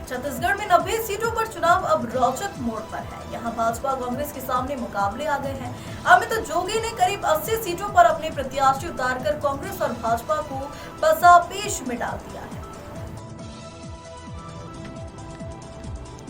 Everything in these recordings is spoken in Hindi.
छत्तीसगढ़ में 90 सीटों पर चुनाव अब रोचक मोड़ पर है। यहां भाजपा कांग्रेस के सामने मुकाबले आ गए हैं। अमित जोगी ने करीब 80 सीटों पर अपने प्रत्याशी उतारकर कांग्रेस और भाजपा को पसापेश में डाल दिया है।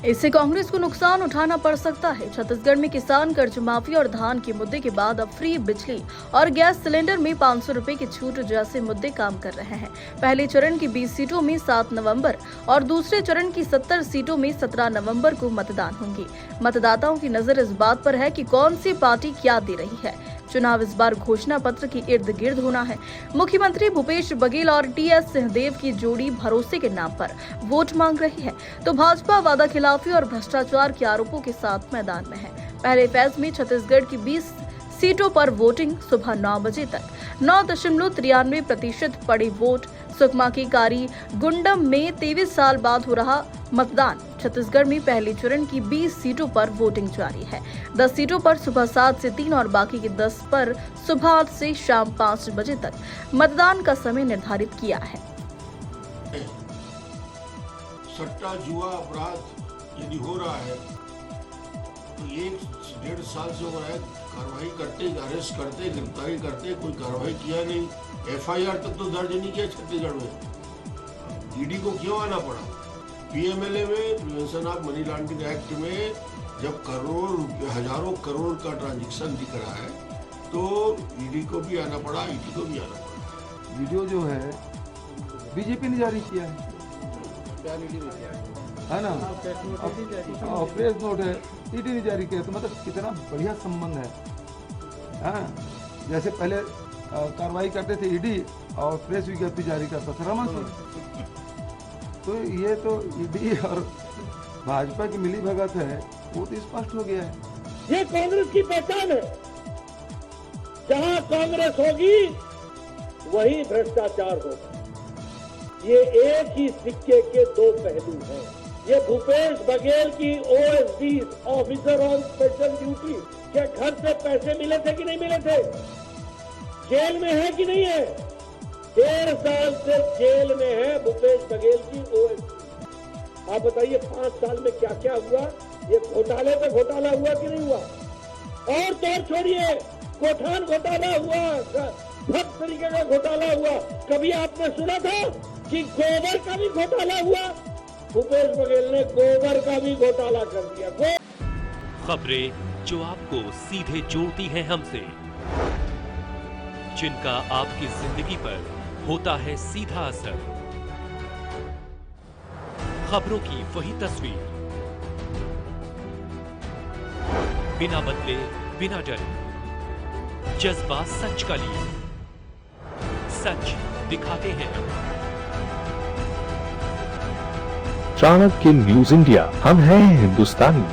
इससे कांग्रेस को नुकसान उठाना पड़ सकता है। छत्तीसगढ़ में किसान कर्ज माफी और धान के मुद्दे के बाद अब फ्री बिजली और गैस सिलेंडर में 500 रुपए की छूट जैसे मुद्दे काम कर रहे हैं। पहले चरण की 20 सीटों में 7 नवंबर और दूसरे चरण की 70 सीटों में 17 नवंबर को मतदान होंगे। मतदाताओं की नजर इस बात पर है कि कौन सी पार्टी क्या दे रही है। चुनाव इस बार घोषणा पत्र के इर्द गिर्द होना है। मुख्यमंत्री भूपेश बघेल और टीएस सिंहदेव की जोड़ी भरोसे के नाम पर वोट मांग रही है, तो भाजपा वादा खिलाफी और भ्रष्टाचार के आरोपों के साथ मैदान में है। पहले फेज में छत्तीसगढ़ की 20 सीटों पर वोटिंग सुबह 9 बजे तक 9.93% पड़ी वोट। सुकमा की कारी गुंडम में 23 साल बाद हो रहा मतदान। छत्तीसगढ़ में पहले चरण की 20 सीटों पर वोटिंग जारी है। 10 सीटों पर सुबह 7 से 3 और बाकी की 10 पर सुबह 8 से शाम 5 बजे तक मतदान का समय निर्धारित किया है। सट्टा जुआ अपराध यदि हो रहा है तो 1-1.5 साल से हो रहा है। कार्रवाई करते, अरेस्ट करते, गिरफ्तारी करते, कोई कार्रवाई किया नहीं। एफआईआर तक तो दर्ज नहीं किया छत्तीसगढ़ में। ईडी को क्यों आना पड़ा? पीएमएलए में, prevention of money laundering act में जब करोड़ रुपये, हजारों करोड़ का ट्रांजेक्शन दिख रहा है तो ईडी को भी आना पड़ा, ईडी को भी आना पड़ा। वीडियो जो है बीजेपी ने जारी किया है ना, प्रेस नोट है, ईडी ने जारी किया। तो मतलब कितना बढ़िया संबंध है। हाँ, जैसे पहले कार्रवाई करते थे ईडी और प्रेस विज्ञप्ति जारी करता था रमन सिंह। तो ये तो ईडी और भाजपा की मिली भगत है, वो तो स्पष्ट हो गया है। ये कांग्रेस की पहचान है। जहां कांग्रेस होगी वहीं भ्रष्टाचार होगा। ये एक ही सिक्के के दो पहलू हैं। ये भूपेश बघेल की OSD, officer on special duty, क्या घर से पैसे मिले थे कि नहीं मिले थे? जेल में है कि नहीं है? 1.5 साल से जेल में है भूपेश बघेल की ओएसडी। आप बताइए 5 साल में क्या क्या हुआ? ये घोटाले पे घोटाला हुआ कि नहीं हुआ? और तो छोड़िए, कोठान घोटाला हुआ, सब तरीके का घोटाला हुआ। कभी आपने सुना था कि गोबर का भी घोटाला हुआ? भूपेश बघेल ने गोबर का भी घोटाला कर दिया। खबरें जो आपको सीधे जोड़ती हैं हमसे, जिनका आपकी जिंदगी पर होता है सीधा असर। खबरों की वही तस्वीर, बिना बदले, बिना डरे, जज्बा सच का लिए, सच दिखाते हैं। चाणक्य न्यूज इंडिया, हम हैं हिंदुस्तानी।